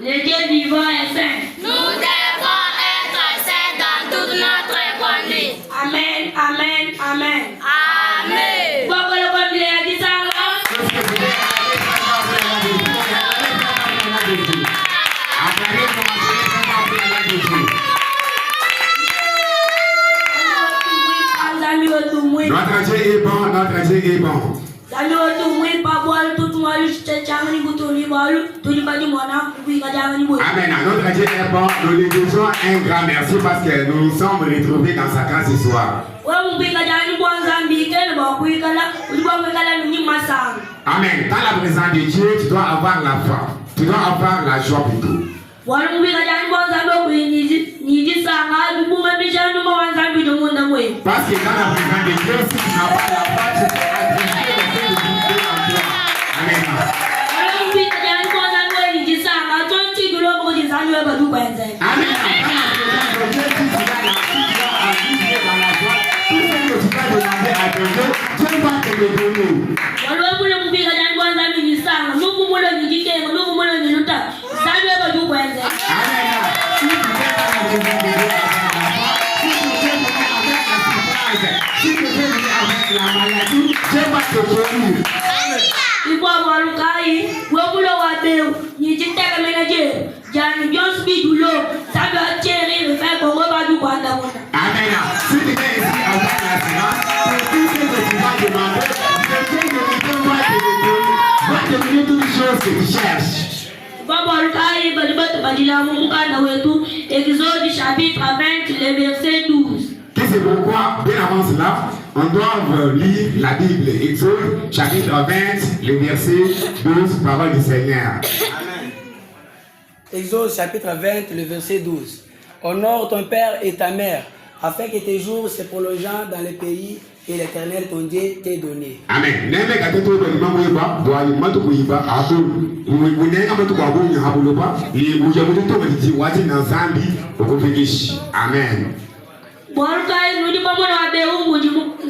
Le Dieu vivant est saint. Nous devons être saints dans toute notre conduite. Amen, amen, amen. Amen. Pourquoi le bon Dieu a dit ça? Notre Dieu est bon, notre Dieu est bon. Amen. Notre Dieu est bon. Nous lui disons un grand merci parce que nous nous sommes retrouvés dans sa grâce ce soir. Amen. Dans la présence de Dieu, tu dois avoir la foi. Tu dois avoir la joie plutôt. Parce que dans la présence de Dieu, si tu n'as pas la foi, tu peux agréger le fait de Dieu en toi. Amen. Amen. Exode chapitre 20, le verset 12. C'est pourquoi, bien avant cela, on doit lire la Bible. Exode chapitre 20, le verset 12, parole du Seigneur. Amen. Exode chapitre 20, le verset 12. Honore ton père et ta mère, afin que tes jours se prolongent dans le pays que l'Éternel ton Dieu t'ait donné. Amen. Amen. Bwarukai nudi pamoja na beungu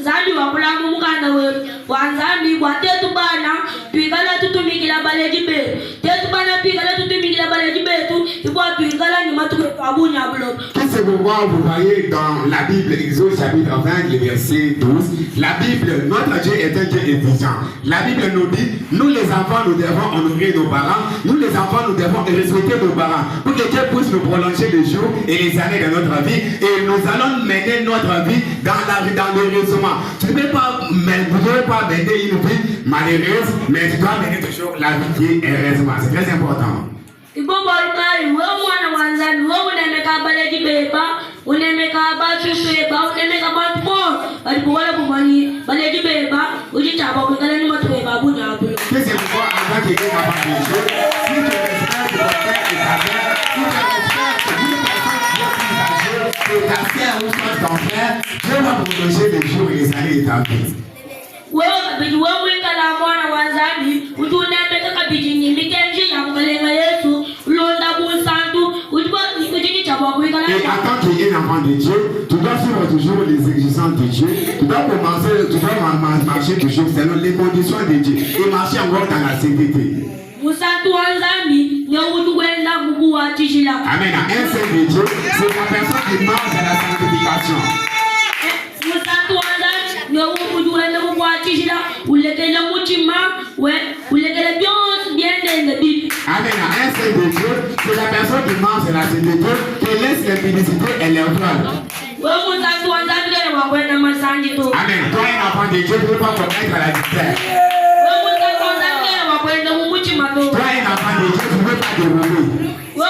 zambi wakula mumukanda wetu wanzambi watetu bana tuikala tutumikila baleji betu tetu bana tuikala tutumikila baleji betu ibwa tuikala ni matuke kabunya bulo. C'est pourquoi vous voyez dans la Bible, Exode chapitre 20, le verset 12, la Bible, notre Dieu est un Dieu exigeant. La Bible nous dit, nous les enfants, nous devons honorer nos parents, nous les enfants, nous devons respecter nos parents, pour que Dieu puisse nous prolonger les jours et les années de notre vie, et nous allons mener notre vie dans l'heureusement. Tu ne peux pas mener une vie malheureuse, mais tu dois mener toujours la vie qui est heureusement. C'est très important. Ibomba rukari wewe mwana wanzani wewe unemeka baleji beba unemeka basusu beba unemeka batpo balikuwala kumani baleji beba ujichapa kwingala ni matu beba bunya bulo. C'est pourquoi avant que Dieu n'apprenne les choses, si tu respectes ton père et ta mère, si tu respectes une personne qui est plus âgée, et ta sœur ou ton frère, Dieu va prolonger les jours et les années de ta vie. Wewe kabidi wewe wikala mwana wanzani utunemeka kabidi nyimikenji ya mkalenga Yesu ulonda busantu ujikwa ujichapa kwingala. Et en tant qu'un enfant de Dieu, tu dois suivre toujours les exigences de Dieu. Tu dois marcher toujours selon les conditions de Dieu et marcher encore dans la sainteté. Amen. Un saint de Dieu, c'est la personne qui marche dans la sanctification. Amen. Un saint de Dieu, c'est la personne qui marche dans la sainteté, qui laisse l'impudicité et l'erreur. Amen. Toi, un enfant de Dieu, tu ne peux pas commettre la dictature. Toi, un enfant de Dieu, tu ne peux pas dérouler. Toi,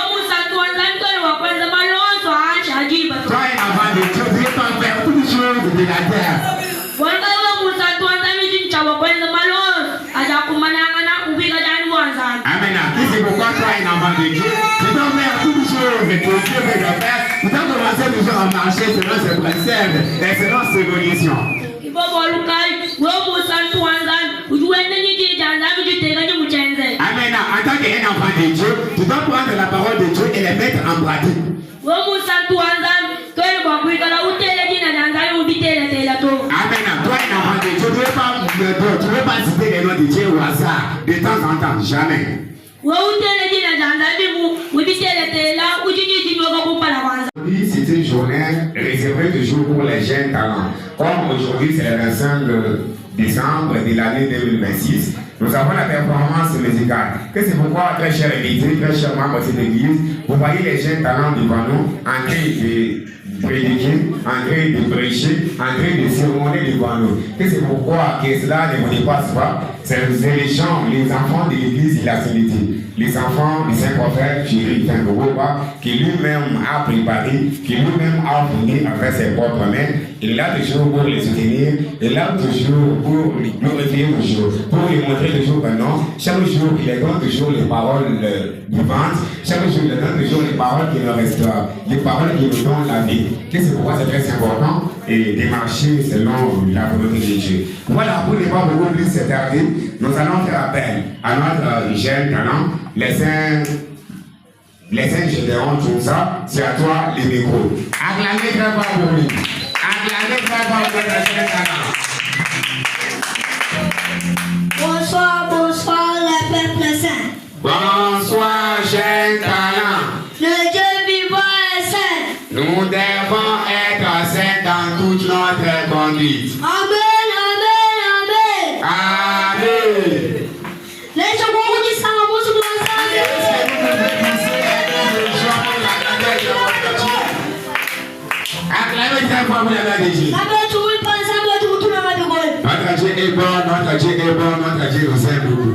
un enfant de Dieu, tu ne peux pas faire toutes les choses de la terre. Amen. C'est pourquoi toi, un enfant de Dieu, tu dois faire toutes les choses que Dieu veut faire. Tu dois commencer toujours à marcher selon ses préceptes et selon ses conditions. Amen. En tant qu'un enfant de Dieu, tu dois prendre la parole de Dieu et la mettre en pratique. Amen. Toi, un enfant de Dieu, tu ne veux pas citer les noms de Dieu au hasard de temps en temps. Jamais. jour pour les jeunes talents. Comme aujourd'hui, c'est le 25 décembre de l'année 2026, nous avons la performance musicale. Que c'est pourquoi, très chers invités, très chers membres de cette église, vous voyez les jeunes talents devant nous en train de prédiquer, en train de prêcher, en train de cérémonier devant nous. Que c'est pourquoi que cela ne vous dépasse pas. C'est les gens, les enfants de l'église de la Trinité. Les enfants du Saint-Prophète Thierry Tangoboba, qui lui-même a préparé, qui lui-même a fourni avec ses propres mains. Il est là toujours pour les soutenir, il est là toujours pour les glorifier toujours, pour lui montrer toujours que non. Chaque jour, il leur donne toujours les paroles vivantes. Chaque jour, il leur donne toujours les paroles qui nous restaurent, les paroles qui nous donnent la vie. C'est pourquoi c'est très important et de marcher selon la volonté de Dieu. Voilà, pour ne pas beaucoup plus s'attarder, nous allons faire appel à notre jeune talent, les saints Gédéon, tout ça, c'est à toi les micros. Acclamez très fort pour lui. Acclamez très fort pour notre jeune talent. Bonsoir, bonsoir, les peuples saints. Bonsoir, jeune talent. Le Dieu vivant est saint. Nous devons être saints dans toute notre conduite. Amen, amen, amen. Amen. Les gens vont dire ça, on va se Acclamez très fort pour la Dieu. Notre Dieu est bon, notre Dieu est bon, notre Dieu nous aime beaucoup.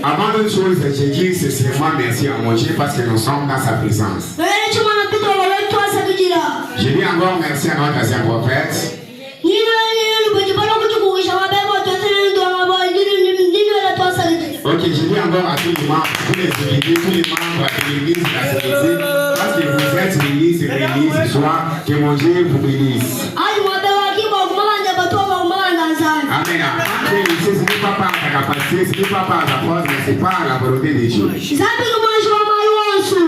Avant toute chose, je dis sincèrement merci à mon Dieu parce que nous sommes dans sa présence. Je dis encore merci à notre ancien prophète. Ok, je dis encore à tous les membres, tous les invités, tous les membres de l'église de la Trinité, parce que vous êtes réunis ce soir, que mon Dieu vous bénisse. Amen. Ce n'est pas par ta capacité, ce n'est pas par ta force, mais c'est par la volonté de Dieu.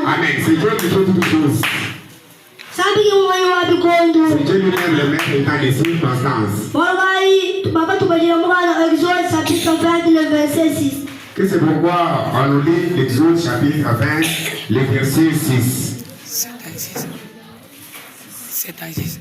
Amen. C'est Dieu qui fait toutes choses. C'est Dieu lui-même le maître dans les circonstances. Que c'est pourquoi on nous lit l'Exode chapitre 20, le verset 6. 7 à 6. 7 à 6.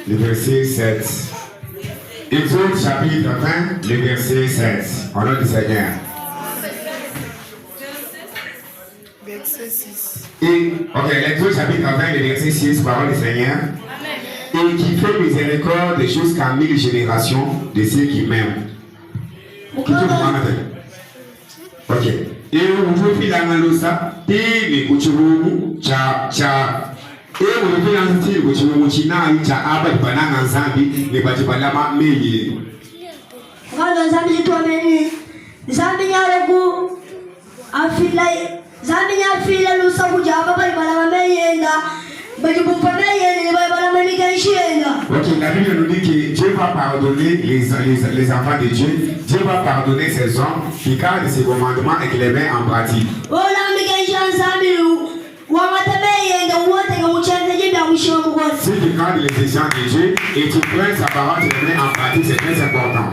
Le verset 7. Exode chapitre 20, le verset 7. Au nom du Seigneur. Verset 6. Et, ok, l'Exode chapitre 20, le verset 6, parole du Seigneur. Et qui fait miséricorde jusqu'à 1000 générations de ceux qui m'aiment. Ok. Et vous pouvez la malousa, et les coutumes, cha. Et vous pouvez en dire que vous china, cha abat banana zambi, les batibalama meyi. Voilà, zambi toi-même. Zambi yaloku, zambi ya fila lusa kujaba bali balama meyenda. Ok, la Bible nous dit que Dieu va pardonner les enfants de Dieu. Dieu va pardonner ces hommes qui gardent ses commandements et qui les met en pratique. Si tu gardes les exigences de Dieu et tu prends sa parole et tu les mets en pratique, c'est très important.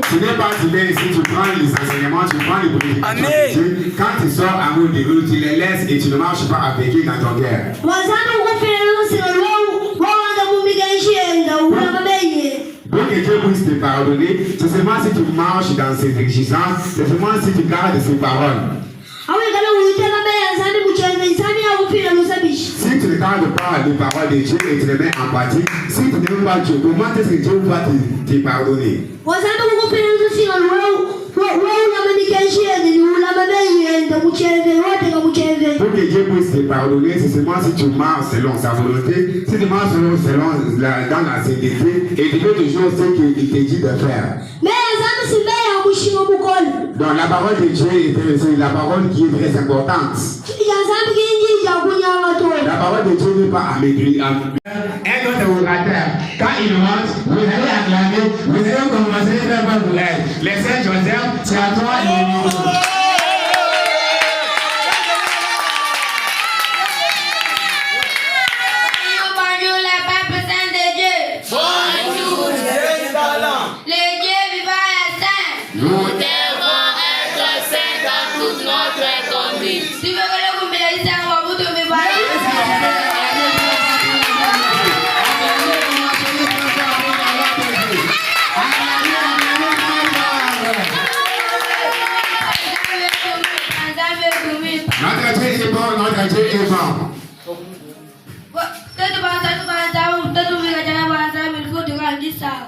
Ce n'est pas divin si tu prends les enseignements, tu prends les prédications de Dieu. Quand tu sors amour de eux, tu les laisses et tu ne marches pas avec eux dans ton cœur. Pour que Dieu puisse te pardonner, c'est seulement si tu marches dans ses exigences, c'est seulement si tu gardes ses paroles. Si tu ne gardes pas les paroles de Dieu et tu les mets en pratique, si tu n'aimes pas Dieu, comment est-ce que Dieu va te pardonner? Pour que Dieu puisse te pardonner, c'est seulement si tu marches selon sa volonté, si tu marches selon dans la sainteté et tu fais toujours ce qu'il te dit de faire. Donc la parole de Dieu est la parole qui est très importante. La parole de Dieu n'est pas amaigrie. Un autre orateur. Quand il rentre, vous allez acclamer, vous allez commencer à faire votre rêve. Les Saint Joseph, c'est à toi de Bonjour les peuples saints de Dieu. Bonjour. Les dieux vivants et saints. Nous devons être saints dans toute notre conduite. Si vous voulez que vous me laissez en vous tomber Notre Dieu est bon, notre Dieu est bon.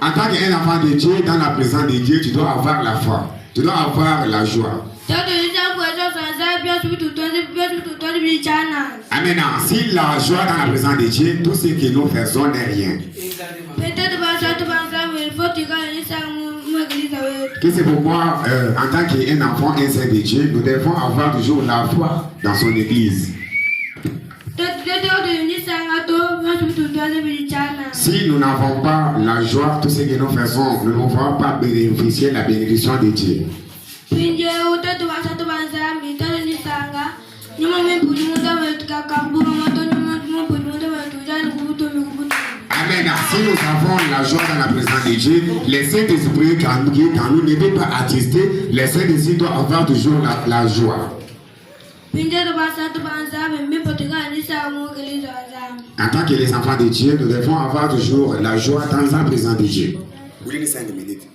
En tant qu'un enfant de Dieu, dans la présence de Dieu, tu dois avoir la foi. Tu dois avoir la joie. Amen. Si la joie dans la présence de Dieu, tout ce que nous faisons n'est rien. Que c'est pourquoi, en tant qu'un enfant, un saint de Dieu, nous devons avoir toujours la foi dans son église. Si nous n'avons pas la joie, tout ce que nous faisons, nous ne pouvons pas bénéficier de la bénédiction de Dieu. Amen. Si nous avons la joie dans la présence de Dieu, les Saint-Esprit qui est en nous ne peut pas attrister. Les Saint-Esprit doivent avoir toujours la joie. En tant que les enfants de Dieu, nous devons avoir toujours la joie dans la présence de Dieu. Vous voulez 5 minutes?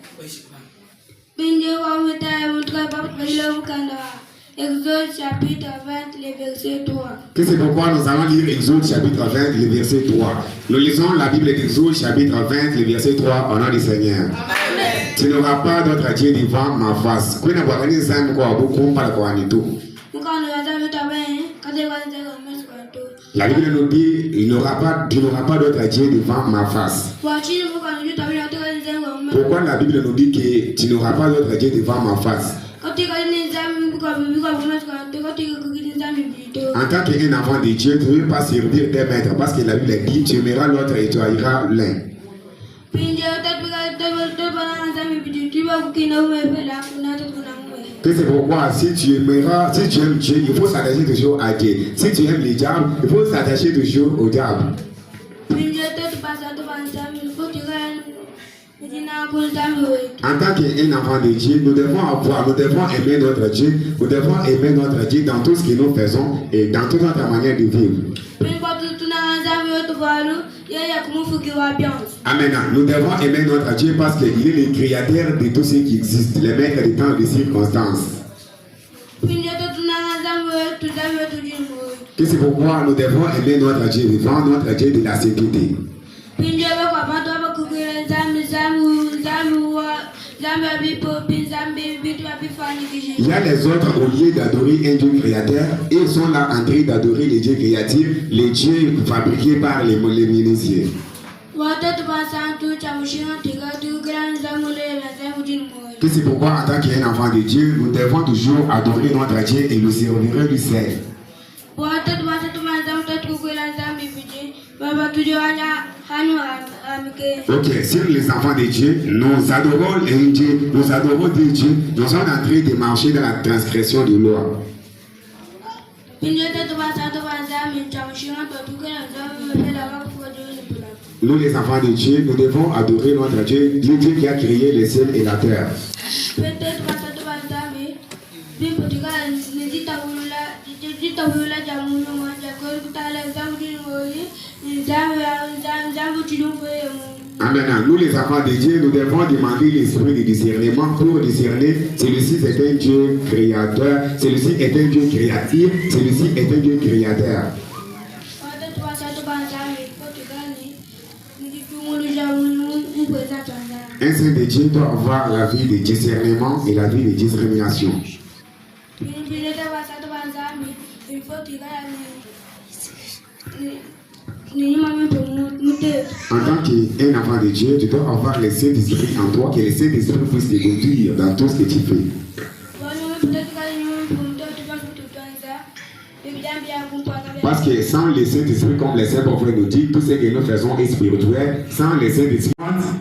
Exode chapitre 20, le verset 3. Que c'est pourquoi nous allons lire Exode chapitre 20, le verset 3. Nous lisons la Bible d'Exode chapitre 20, le verset 3 au nom du Seigneur. Amen. Tu n'auras pas d'autre Dieu devant ma face. La Bible nous dit, tu n'auras pas d'autre Dieu devant ma face. Pourquoi la Bible nous dit que tu n'auras pas d'autre Dieu devant ma face? En tant qu'un enfant de Dieu, tu ne veux pas servir tes maîtres parce que la Bible dit, tu aimeras l'autre et tu haïras l'un. C'est pourquoi si tu aimes Dieu, il faut s'attacher toujours à Dieu. Si tu aimes le diable, il faut s'attacher toujours au diable. En tant qu'un enfant de Dieu, nous devons aimer notre Dieu, nous devons aimer notre Dieu dans tout ce que nous faisons et dans toute notre manière de vivre. Amen. Nous devons aimer notre Dieu parce qu'il est le créateur de tout ce qui existe, le maître des temps et des circonstances. C'est pourquoi nous devons aimer notre Dieu vivant, notre Dieu de la sécurité. Il y a les autres au lieu d'adorer un Dieu créateur, ils sont là en train d'adorer les dieux créatifs, les dieux fabriqués par les menuisiers. C'est pourquoi en tant qu'un enfant de Dieu, nous devons toujours adorer notre Dieu et nous servir du ciel. Ok, sur les enfants de Dieu, nous adorons un Dieu, nous adorons Dieu, nous sommes en train de marcher dans la transgression de loi. Nous les enfants de Dieu, nous devons adorer notre Dieu, Dieu qui a créé les cieux et la terre. Amen. Nous les enfants de Dieu, nous devons demander l'esprit de discernement pour discerner celui-ci est un Dieu créateur, celui-ci est un Dieu créatif, celui-ci est un Dieu créateur. Un saint de Dieu doit avoir la vie de discernement et la vie de discrimination. En tant qu'un enfant de Dieu, tu dois avoir le Saint-Esprit en toi, que le Saint-Esprit puisse te conduire dans tout ce que tu fais. Parce que sans le Saint-Esprit, comme les saints prophètes nous disent, tout ce que nous faisons est spirituel. Sans le Saint-Esprit,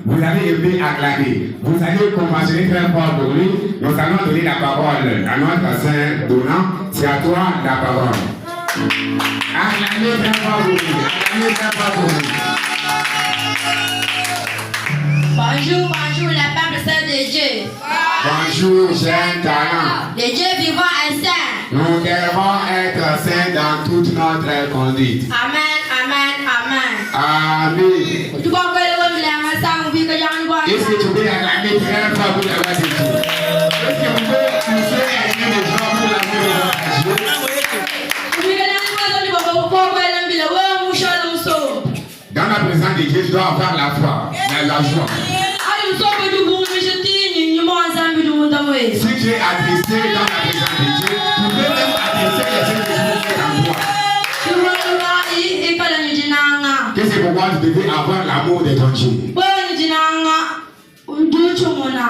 vous allez aimer acclamer. Vous allez conventionner très fort pour lui. Nous allons donner la parole à notre Saint donnant. C'est à toi la parole. Acclamez très fort pour lui. Acclamez très fort pour lui. Bonjour, bonjour, la peuple saint de Dieu. Bonjour, jeune talent. Le Dieu vivant est saint. Nous devons être saints dans toute notre conduite. Amen, amen, amen. Amen. Tu vas voir le homme de la masse, on vit que j'en vois. Est-ce que tu peux acclamer très fort pour la voix de Dieu? Est-ce que vous pouvez pousser aimer les gens pour la voix de Dieu? Dans la présence de Dieu, tu dois avoir la foi, la joie. Si tu es attristé dans la présence de Dieu, tu peux même attrister les gens qui sont en toi. Que c'est pourquoi tu devais avoir l'amour de ton Dieu.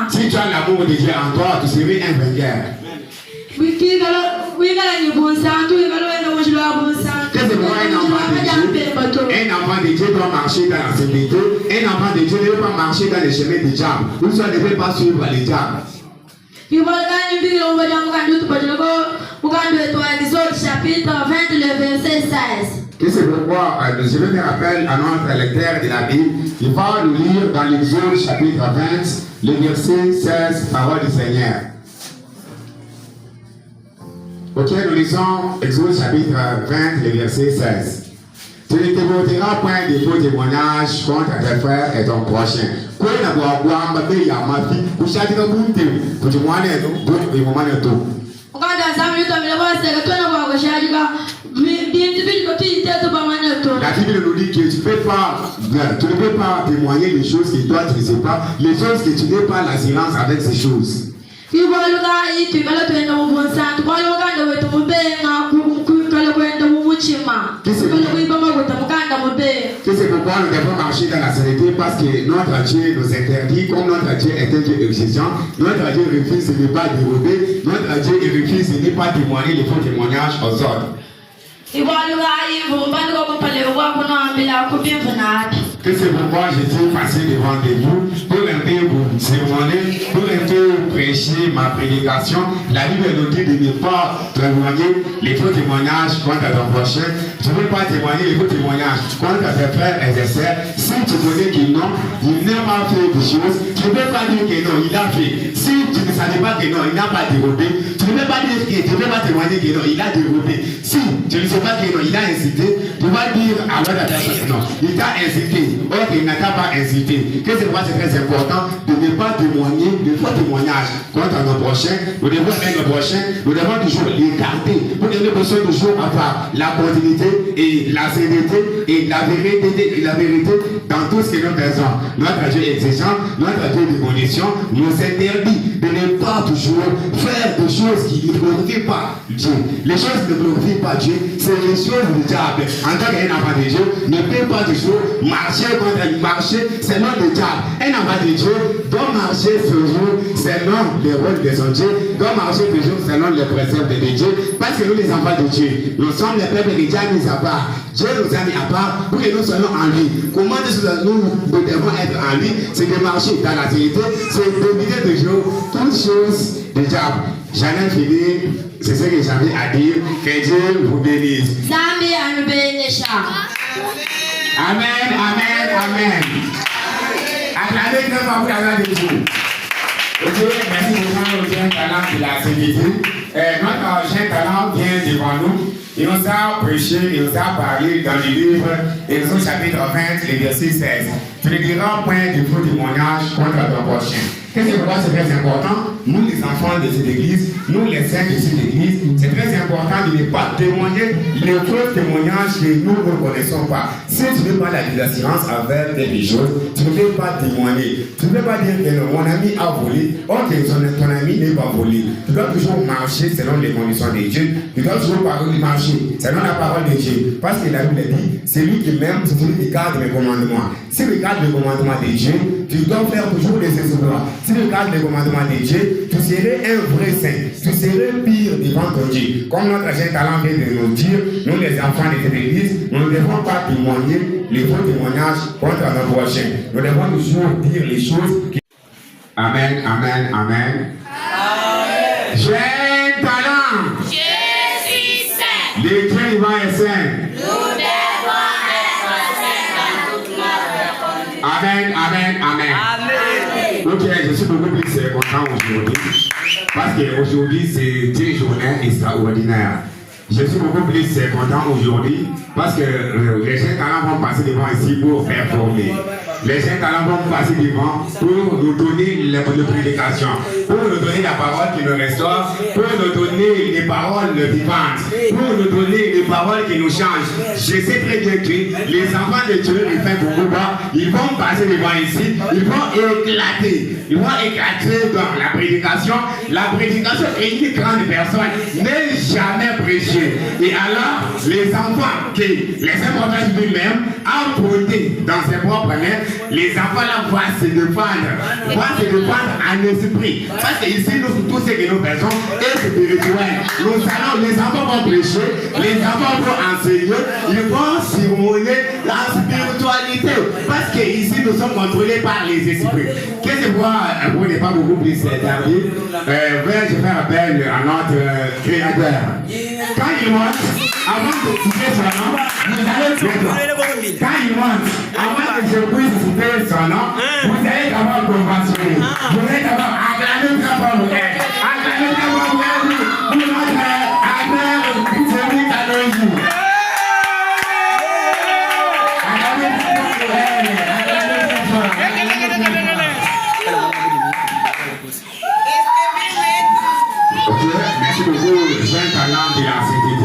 Si tu as l'amour de Dieu en toi, tu serais un vainqueur. Que c'est pourquoi un enfant de Dieu doit marcher dans la sécurité. Un enfant de Dieu ne peut pas marcher dans les chemins du diable. Ou soit ne peut pas suivre les diables. Chapitre 20, le verset 16. Et c'est pourquoi je vais faire appel à notre lecteur de la Bible. Il va nous lire dans l'Exode chapitre 20, le verset 16, parole du Seigneur. Ok, nous lisons Exode chapitre 20, le verset 16. Tu ne te voteras point de faux témoignages contre tes frères et ton prochain. La Bible nous dit que tu ne peux pas témoigner les choses que toi tu ne sais pas, les choses que tu n'es pas l'assurance avec ces choses. C'est pourquoi nous devons marcher dans la sainteté, parce que notre Dieu nous interdit, comme notre Dieu est un Dieu exigeant, notre Dieu refuse de ne pas dérober, notre Dieu refuse de ne pas témoigner les faux témoignages aux autres. Que c'est pourquoi je suis passé devant vous pour un peu vous sermonner, pour un peu prêcher ma prédication. La Bible nous dit de ne pas témoigner les faux témoignages contre ton prochain. Tu ne peux pas témoigner les faux témoignages contre tes frères et tes sœurs. Si tu connais que non, il n'a pas fait des choses, tu ne peux pas dire que non, il a fait. Si tu ne savais pas que non, il n'a pas dérobé, tu ne peux pas dire que tu ne peux pas témoigner que non, il a dérobé. Si tu ne sais pas que non, il a incité, tu vas dire à l'autre personne non, il t'a incité. Or, il n'a pas incité. Que c'est pourquoi c'est très important de ne pas témoigner de faux témoignages contre nos prochains. Nous devons aimer nos prochains, nous devons toujours les garder. Nous devons besoin toujours avoir la continuité et la sérénité et la vérité dans tout ce que nous faisons. Notre Dieu exigeant, notre Dieu de condition nous interdit de ne pas toujours faire des choses qui ne glorifient pas Dieu. Les choses qui ne glorifient pas Dieu, c'est les choses du diable. En tant qu'un enfant de Dieu, ne peut pas toujours marcher selon le diable. Un enfant de Dieu doit marcher toujours selon les rôles de son Dieu, doit marcher toujours selon les préceptes de Dieu, parce que nous les enfants de Dieu, nous sommes les peuples de Dieu mis à part. Dieu nous a mis à part pour que nous soyons en lui. Comment nous devons être en lui? C'est de marcher dans la vérité, c'est d'éviter toujours toutes choses du diable. J'en ai fini, c'est ce que j'avais à dire. Que Dieu vous bénisse. Amen, amen, amen. Acclamez très fort pour la gloire de Dieu. Ok, merci beaucoup au jeune talent de la CDC. Notre jeune talent vient devant nous. Il nous a prêché, il nous a parlé dans le livre Exode chapitre 20, le verset 16. Tu ne diras point de faux témoignages contre ton prochain. Qu'est-ce que c'est très important? Nous, les enfants de cette église, nous, les saints de cette église, c'est très important de ne pas témoigner les faux témoignages que nous ne connaissons pas. Si tu n'as pas l'assurance avec des choses, tu ne peux pas témoigner. Tu ne peux pas dire que mon ami a volé, or que ton ami n'est pas volé. Tu dois toujours marcher selon les conditions de Dieu. Tu dois toujours marcher selon la parole de Dieu. Parce que la Bible dit, celui qui m'aime, c'est celui qui garde mes commandements. Si tu gardes les commandements de Dieu, tu dois faire toujours les exploits. Si tu gardes les commandements de Dieu, tu serais un vrai saint. Tu serais pire devant ton Dieu. Comme notre agent talent vient de nous dire, nous les enfants de cette église, nous ne devons pas témoigner les faux témoignages contre nos prochains. Nous devons toujours dire les choses qui... Amen, amen, amen. Jeune talent. Je suis saint. Le Dieu vivant est saint. Nous devons être saints dans toute notre conduite. Amen, amen, amen. Ok, je suis beaucoup plus content aujourd'hui. Parce qu'aujourd'hui, c'est une journée extraordinaire. Je suis beaucoup plus content aujourd'hui parce que les jeunes talents vont passer devant ici pour performer. Les jeunes talents vont passer devant pour nous donner les prédications, pour nous donner la parole qui nous restaure, pour nous donner les paroles vivantes, pour nous donner les paroles qui nous changent. Je sais très bien que les enfants de Dieu, ils font beaucoup bas, ils vont passer devant ici, ils vont éclater. Ils vont éclater dans la prédication. La prédication est une grande personne n'est jamais prêchée. Et alors, les enfants que les importants lui-même a porté dans ses propres mains, les enfants là vont se défendre en esprit. Parce que ici, nous, tout ce que nous faisons est spirituel. Les enfants vont prêcher, les enfants vont enseigner, ils vont surmonter la spiritualité. Parce que ici, nous sommes contrôlés par les esprits. Qu'est-ce que vous n'êtes pas beaucoup plus servi? Je fais appel à notre créateur. Quand il monte, avant de citer son nom, vous allez pleurer. Quand il monte, avant que je puisse citer son nom, vous allez d'abord conventionner. Vous allez d'abord acclamer très fort vous êtes. Acclamer très fort vous êtes pour notre acteur, celui qui a le jour. Acclamer très fort vous êtes. Acclamer très fort. Merci beaucoup, jeune talent de la CTT.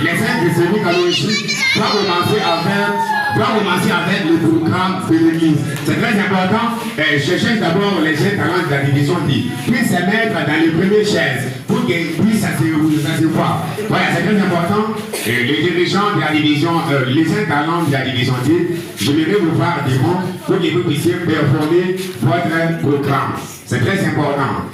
Les saints de celui qui a ici doivent commencer avec le programme de l'église. C'est très important. Je cherche d'abord les jeunes talents de la division D. Puis se mettre dans les premières chaises pour qu'ils puissent s'asseoir. Voilà, c'est très important. Les dirigeants de la division, les jeunes talents de la division D, je vais vous voir devant pour que vous puissiez performer votre programme. C'est très important.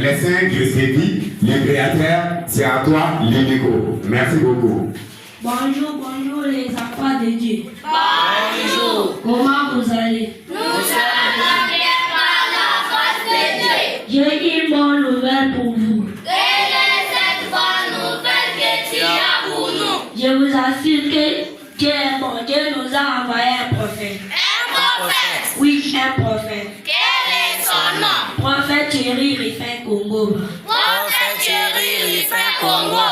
Les saints de Séville, les créateurs, c'est à toi, l'Unico. Merci beaucoup. Bonjour les enfants de Dieu. Bonjour. Comment vous allez? Nous allons bien par la force de Dieu. J'ai une bonne nouvelle pour vous. Quelle est cette bonne nouvelle que tu as pour nous? Je vous assure que Dieu est bon. Dieu nous a envoyé un prophète. Un prophète. Oui, un prophète. Quel est son nom? Prophète Thierry Rifin Congo. Prophète Thierry Rifin Congo.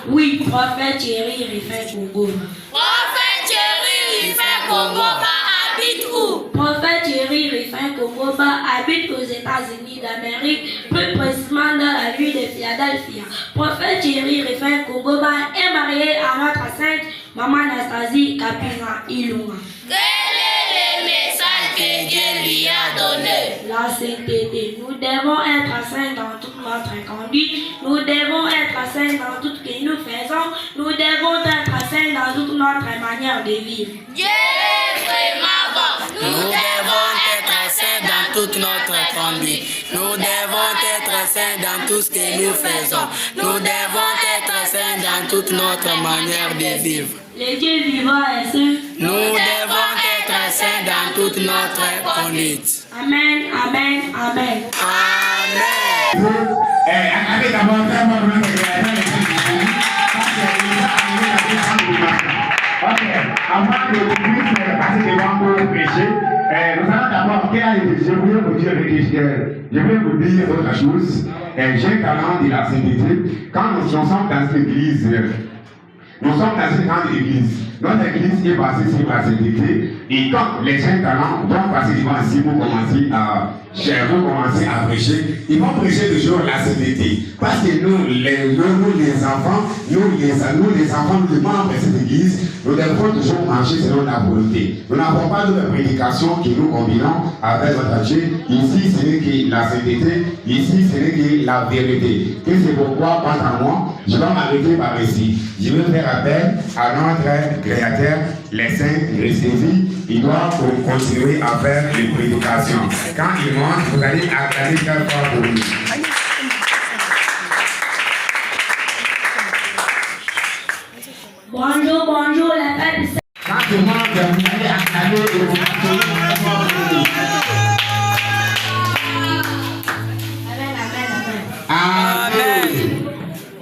Oui, prophète Thierry Rifin Congo. Prophète Thierry Rifin Congo habite où? Prophète Thierry Rifin Congo habite aux États-Unis d'Amérique, plus précisément dans la ville de Philadelphia. Prophète Thierry Rifin Congo est marié à notre sainte maman Anastasie Kapina Ilunga. Quel est le message que Dieu lui a donné? La sainteté. Nous devons être saints dans toute notre conduite. Nous devons être saints dans tout ce que nous faisons. Nous devons être saints dans toute notre manière de vivre. Dieu est vraiment bon. Nous devons être saints dans toute notre conduite. Nous devons être saints dans tout ce que nous faisons. Nous devons être saints dans toute notre manière de vivre. Le Dieu vivant est saint. Nous devons être saints dans toute notre conduite. Amen, amen, amen. Amen. Acclamez d'abord très fort notre créateur. Ok, avant que vous puissiez passer devant pour prêcher, nous allons d'abord, je voulais vous dire autre chose. J'ai un talent de la sainteté. Quand nous sommes dans une église, nous sommes dans une grande église. Notre église est basée sur la sainteté. Et quand les jeunes talents vont passer devant ici pour commencer à vont commencer à prêcher. Ils vont prêcher toujours la sainteté. Parce que nous, les enfants, nous les enfants, nous, les membres de cette église, nous devons toujours marcher selon la volonté. Nous n'avons pas de prédication que nous combinons avec notre Dieu. Ici, ce n'est que la sainteté. Ici, ce n'est que la vérité. Et c'est pourquoi, quant à moi, je vais m'arrêter par ici. Je vais faire appel à notre Créateur, les saints, les saisis. Il doit continuer à faire les prédications. Quand il monte, vous allez acclamer très fort pour lui. Bonjour, bonjour, la paix du Seigneur. Quand il monte, vous allez acclamer et vous acclamer très fort pour lui. Amen.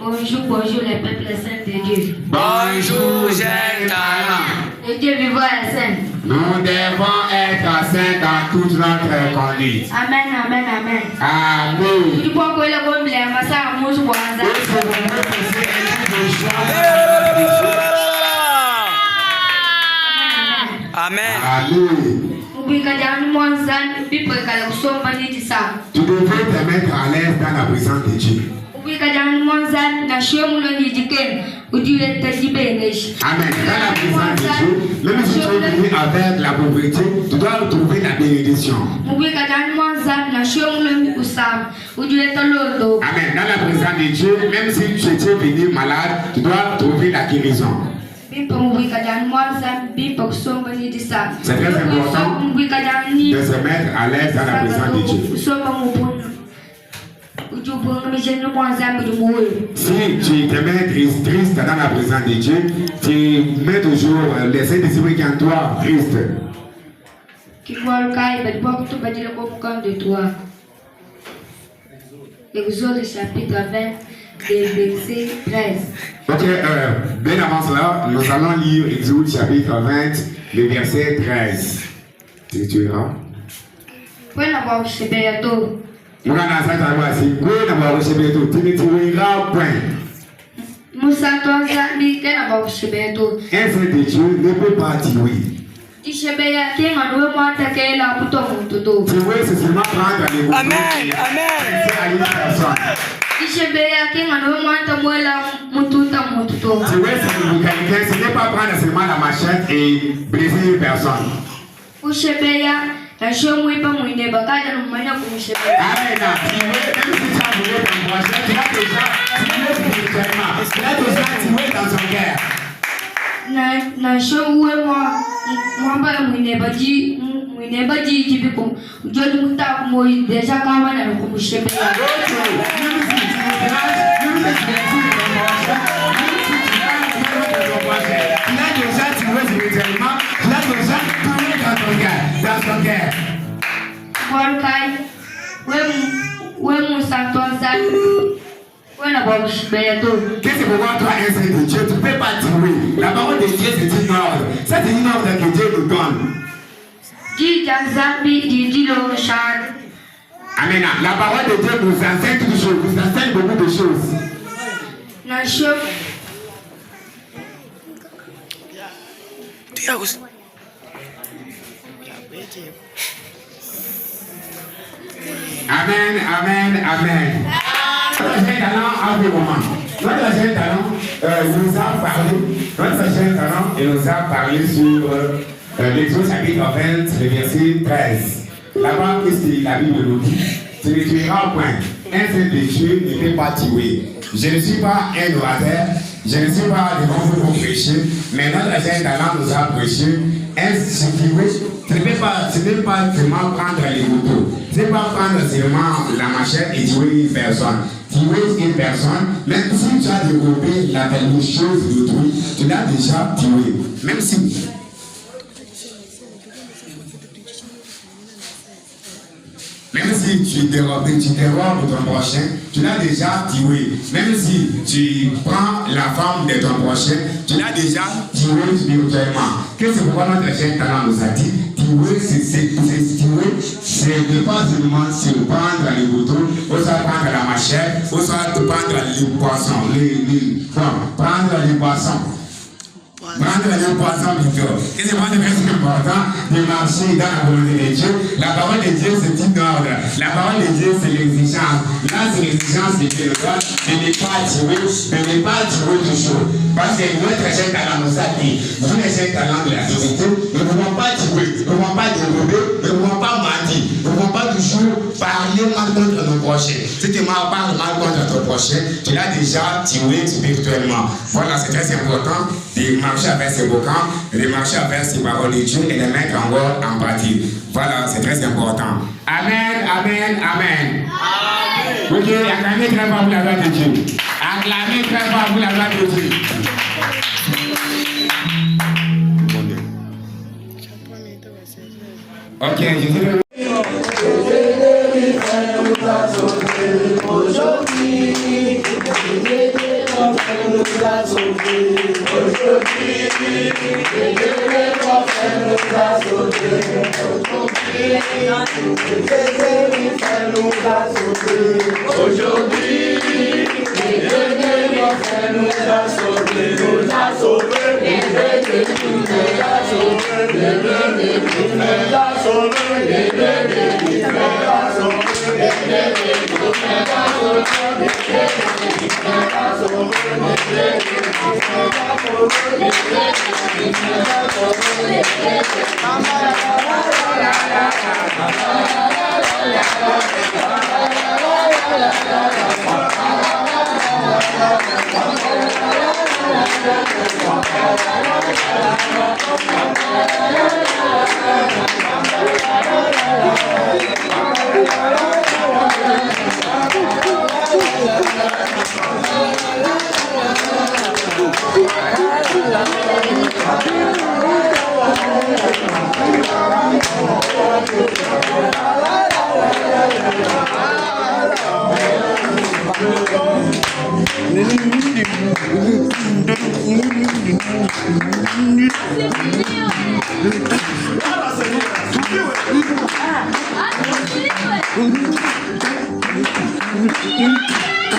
Bonjour, bonjour, les peuples saints de Dieu. Bonjour, jeunes talents. Le Dieu vivant est saint. Nous devons être saints dans toute notre conduite. Amen, amen, amen. Amen. Tu peux encore le problème, ça a mouche pour un Amen. Amen. Tu devrais te mettre à l'aise dans la présence de Dieu. Amen. Dans la présence de Dieu, même si tu es venu avec la pauvreté, tu dois trouver la bénédiction. Amen. Dans la présence de Dieu, même si tu étais venu malade, tu dois trouver la guérison. C'est très important de se mettre à l'aise dans la présence de Dieu. Si tu te mets triste dans la présence de Dieu, tu mets toujours les Saint-Esprit qui en toi triste. Exode chapitre 20, verset 13. Ok, bien avant cela, nous allons lire Exode chapitre 20, le verset 13. Tu iras. Nous allons à cette année, nous allons recevoir tout. Tu ne tueras point. Un saint de Dieu ne peut pas tuer. Tuer, c'est seulement prendre les mots. Amen. À une personne. Tuer, c'est quelqu'un, ce n'est pas prendre seulement la machette et briser une personne. Amen. Même si tu as volé ton prochain, tu l'as déjà tué spirituellement. Tu l'as déjà tué dans son cœur. Qu'est-ce que pourquoi toi, un saint de Dieu, tu ne peux pas tuer. La parole de Dieu, c'est une ordre. Ça, c'est une ordre que Dieu nous donne. Amen. La parole de Dieu nous enseigne toutes choses, nous enseigne beaucoup de choses. Amen, amen, amen. Notre jeune talent a fait comment? Notre jeune talent nous a parlé. Notre jeune talent nous a parlé sur l'Exode chapitre 20, le verset 13. Là-bas, qu'est-ce que la Bible nous dit? Tu ne tueras point. Un saint de Dieu ne peut pas tuer. Je ne suis pas un orateur, je ne suis pas devant vous pour prêcher, mais notre jeune talent nous a prêché. Ce n'est pas seulement prendre les motos, ce n'est pas prendre seulement la machette et tuer une personne. Tuer une personne, même si tu as développé la belle chose d'autrui, tu l'as déjà tué. Même si. Même si tu dérobes ton prochain, tu l'as déjà tué. Même si tu prends la femme de ton prochain, tu l'as déjà tué spirituellement. Qu'est-ce que pourquoi notre jeune talent nous a dit? Tuer, c'est ne pas seulement se prendre les boutons, ou soit prendre la machette, ou soit prendre les poissons, prendre les poissons. Prendre un poisson bientôt. Et c'est vraiment très important de marcher dans la volonté de Dieu. La parole de Dieu, c'est une ordre. La parole de Dieu, c'est l'exigence. Là, c'est l'exigence de Dieu. De ne pas jouer, toujours. Parce que notre jeune talent nous a dit, nous les jeunes talents de la société, nous ne pouvons pas jouer, nous ne pouvons pas dérober, nous ne pouvons pas mentir, nous ne pouvons pas toujours parler mal contre nos prochains. Si tu parles mal contre ton prochain, tu l'as déjà tué spirituellement. Voilà, c'est très important de marcher avec ses bouquins, de marcher avec ses paroles de Dieu et de mettre encore en pratique. Voilà, c'est très important. Amen, amen, amen. Ok, acclamez très fort pour la gloire de Dieu. Acclamez très fort pour la gloire de Dieu. Ok, je vais... Ah,